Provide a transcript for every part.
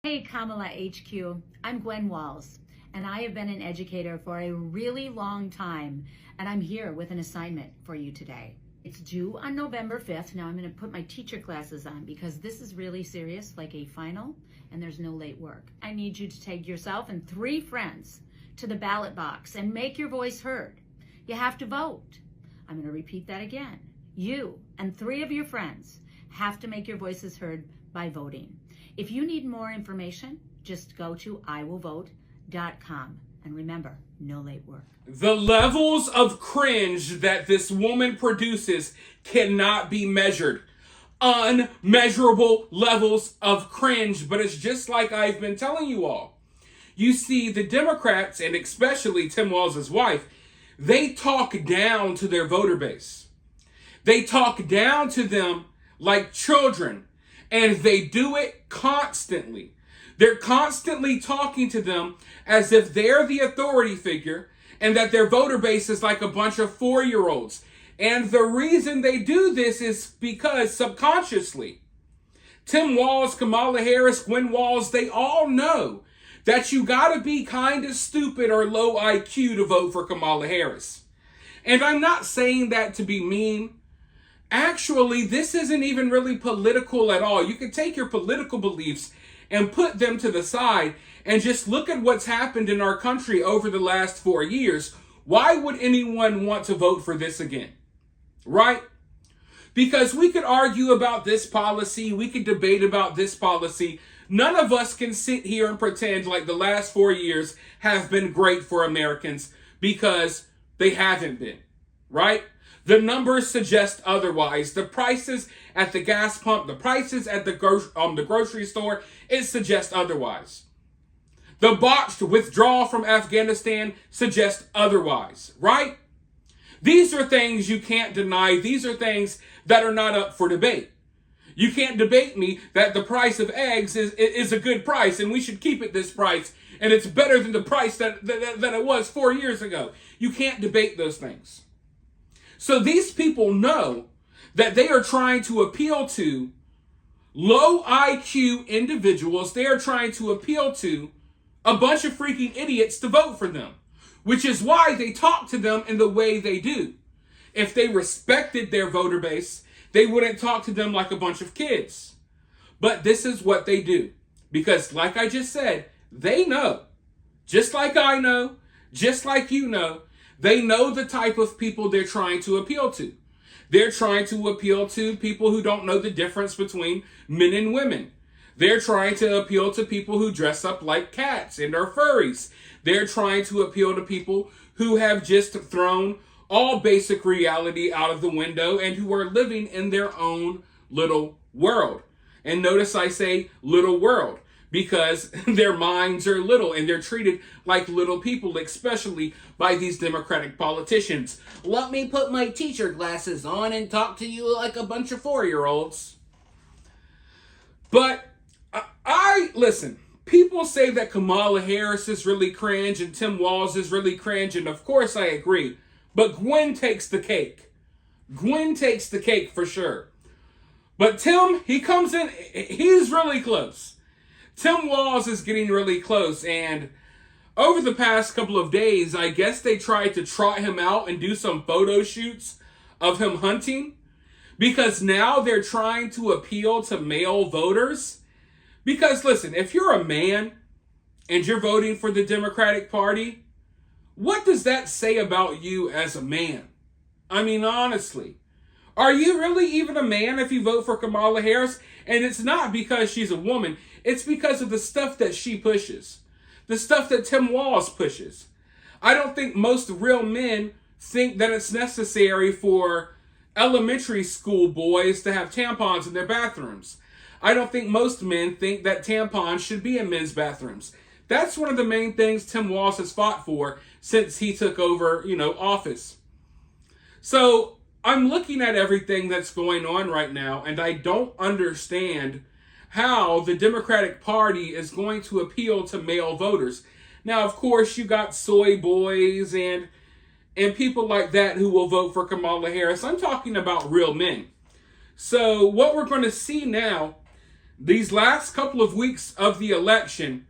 Hey Kamala HQ, I'm Gwen Walz, and I have been an educator for a really long time, and I'm here with an assignment for you today. It's due on November 5th. Now I'm going to put my teacher classes on because this is really serious, like a final, and there's no late work. I need you to take yourself and 3 friends to the ballot box and make your voice heard. You have to vote. I'm going to repeat that again. You and 3 of your friends have to make your voices heard by voting. If you need more information, just go to iwillvote.com. And remember, no late work. The levels of cringe that this woman produces cannot be measured. Unmeasurable levels of cringe. But it's just like I've been telling you all. You see, the Democrats, and especially Tim Walz's wife, they talk down to their voter base. They talk down to them like children. And they do it constantly. They're constantly talking to them as if they're the authority figure and that their voter base is like a bunch of 4-year-olds. And the reason they do this is because subconsciously, Tim Walz, Kamala Harris, Gwen Walz, they all know that you gotta be kind of stupid or low IQ to vote for Kamala Harris. And I'm not saying that to be mean. Actually, this isn't even really political at all. You can take your political beliefs and put them to the side and just look at what's happened in our country over the last 4 years. Why would anyone want to vote for this again? Right? Because we could argue about this policy. We could debate about this policy. None of us can sit here and pretend like the last 4 years have been great for Americans because they haven't been. Right? The numbers suggest otherwise. The prices at the gas pump, the prices at the grocery store, it suggests otherwise. The botched withdrawal from Afghanistan suggests otherwise, right? These are things you can't deny. These are things that are not up for debate. You can't debate me that the price of eggs is a good price and we should keep it this price and it's better than the price that it was 4 years ago. You can't debate those things. So these people know that they are trying to appeal to low IQ individuals. They are trying to appeal to a bunch of freaking idiots to vote for them, which is why they talk to them in the way they do. If they respected their voter base, they wouldn't talk to them like a bunch of kids. But this is what they do. Because like I just said, they know, just like I know, just like you know, they know the type of people they're trying to appeal to. They're trying to appeal to people who don't know the difference between men and women. They're trying to appeal to people who dress up like cats and are furries. They're trying to appeal to people who have just thrown all basic reality out of the window and who are living in their own little world. And notice I say little world, because their minds are little and they're treated like little people, especially by these Democratic politicians. Let me put my teacher glasses on and talk to you like a bunch of 4-year-olds. But listen, people say that Kamala Harris is really cringe and Tim Walz is really cringe, and of course I agree. But Gwen takes the cake. Gwen takes the cake for sure. But Tim, he comes in, he's really close. Tim Walz is getting really close, and over the past couple of days, I guess they tried to trot him out and do some photo shoots of him hunting, because now they're trying to appeal to male voters. Because listen, if you're a man and you're voting for the Democratic Party, what does that say about you as a man? I mean, honestly, are you really even a man if you vote for Kamala Harris? And it's not because she's a woman. It's because of the stuff that she pushes. The stuff that Tim Walz pushes. I don't think most real men think that it's necessary for elementary school boys to have tampons in their bathrooms. I don't think most men think that tampons should be in men's bathrooms. That's one of the main things Tim Walz has fought for since he took over, office. So I'm looking at everything that's going on right now, and I don't understand how the Democratic Party is going to appeal to male voters. Now, of course, you got soy boys and people like that who will vote for Kamala Harris. I'm talking about real men. So what we're going to see now, these last couple of weeks of the election,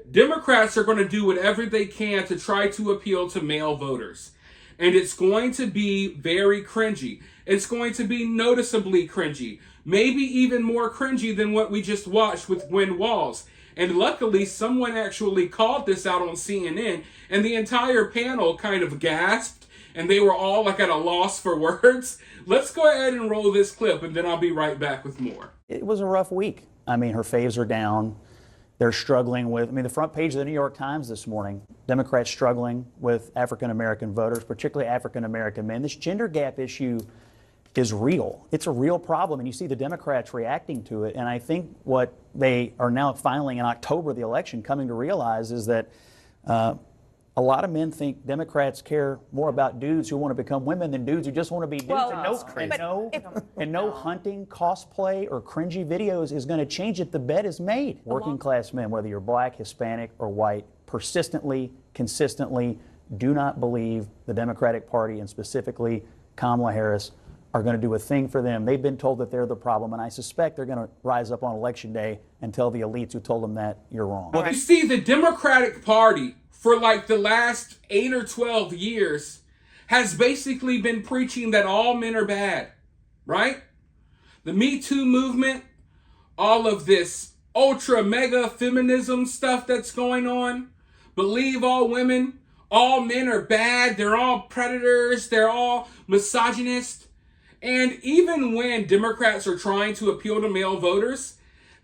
Democrats are going to do whatever they can to try to appeal to male voters. And it's going to be very cringy. It's going to be noticeably cringy. Maybe even more cringy than what we just watched with Gwen Walz. And luckily, someone actually called this out on CNN, and the entire panel kind of gasped, and they were all like at a loss for words. Let's go ahead and roll this clip, and then I'll be right back with more. It was a rough week. I mean, her faves are down. They're struggling with, the front page of the New York Times this morning, Democrats struggling with African-American voters, particularly African-American men. This gender gap issue is real. It's a real problem, and you see the Democrats reacting to it. And I think what they are now finally in October of the election coming to realize is that a lot of men think Democrats care more about dudes who want to become women than dudes who just want to be dudes. Well, and no hunting, cosplay, or cringy videos is going to change it. The bet is made. Working class men, whether you're black, Hispanic, or white, persistently, consistently do not believe the Democratic Party, and specifically Kamala Harris, are going to do a thing for them. They've been told that they're the problem, and I suspect they're going to rise up on Election Day and tell the elites who told them that you're wrong. Well, you see, the Democratic Party, for like the last 8 or 12 years, has basically been preaching that all men are bad, right? The Me Too movement, all of this ultra mega feminism stuff that's going on, believe all women, all men are bad, they're all predators, they're all misogynist. And even when Democrats are trying to appeal to male voters,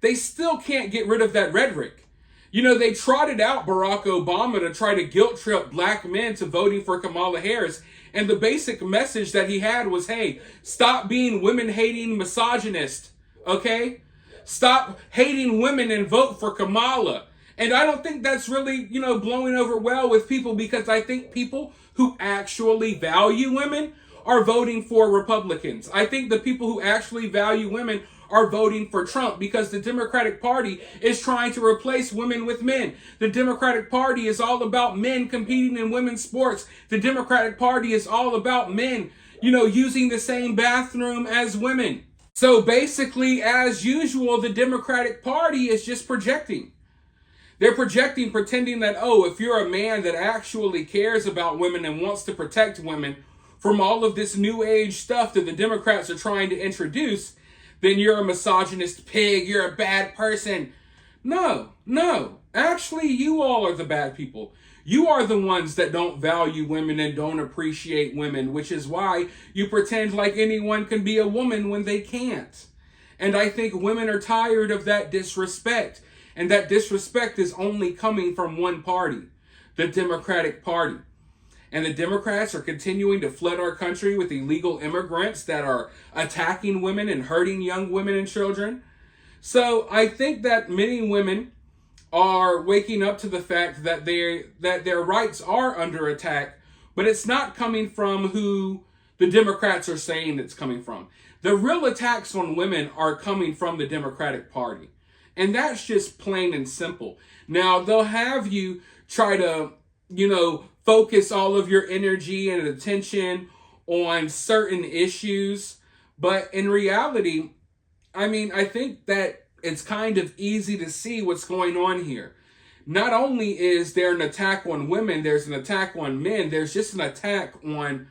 they still can't get rid of that rhetoric. You know, they trotted out Barack Obama to try to guilt trip black men to voting for Kamala Harris. And the basic message that he had was, hey, stop being women-hating misogynist, okay? Stop hating women and vote for Kamala. And I don't think that's really, blowing over well with people, because I think people who actually value women are voting for Republicans. I think the people who actually value women are voting for Trump, because the Democratic Party is trying to replace women with men. The Democratic Party is all about men competing in women's sports. The Democratic Party is all about men, using the same bathroom as women. So basically, as usual, the Democratic Party is just projecting. They're projecting, pretending that, if you're a man that actually cares about women and wants to protect women from all of this new age stuff that the Democrats are trying to introduce, then you're a misogynist pig, you're a bad person. No. Actually, you all are the bad people. You are the ones that don't value women and don't appreciate women, which is why you pretend like anyone can be a woman when they can't. And I think women are tired of that disrespect. And that disrespect is only coming from one party, the Democratic Party. And the Democrats are continuing to flood our country with illegal immigrants that are attacking women and hurting young women and children. So I think that many women are waking up to the fact that their rights are under attack, but it's not coming from who the Democrats are saying it's coming from. The real attacks on women are coming from the Democratic Party. And that's just plain and simple. Now, they'll have you try to, focus all of your energy and attention on certain issues. But in reality, I think that it's kind of easy to see what's going on here. Not only is there an attack on women, there's an attack on men. There's just an attack on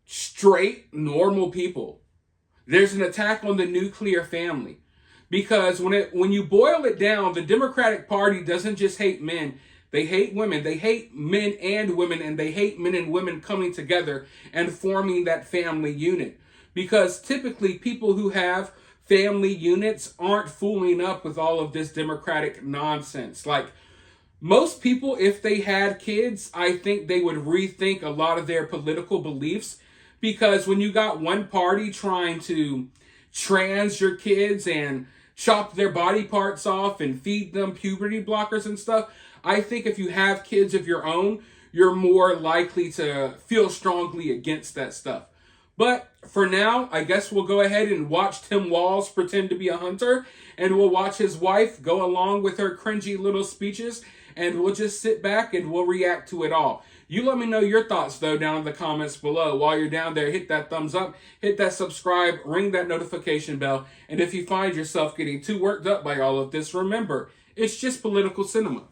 straight, normal people. There's an attack on the nuclear family. Because when you boil it down, the Democratic Party doesn't just hate men. They hate women. They hate men and women, and they hate men and women coming together and forming that family unit. Because typically people who have family units aren't fooling up with all of this Democratic nonsense. Like, most people, if they had kids, I think they would rethink a lot of their political beliefs. Because when you got one party trying to trans your kids and chop their body parts off and feed them puberty blockers and stuff, I think if you have kids of your own, you're more likely to feel strongly against that stuff. But for now, I guess we'll go ahead and watch Tim Walz pretend to be a hunter, and we'll watch his wife go along with her cringy little speeches, and we'll just sit back and we'll react to it all. You let me know your thoughts, though, down in the comments below. While you're down there, hit that thumbs up, hit that subscribe, ring that notification bell, and if you find yourself getting too worked up by all of this, remember, it's just political cinema.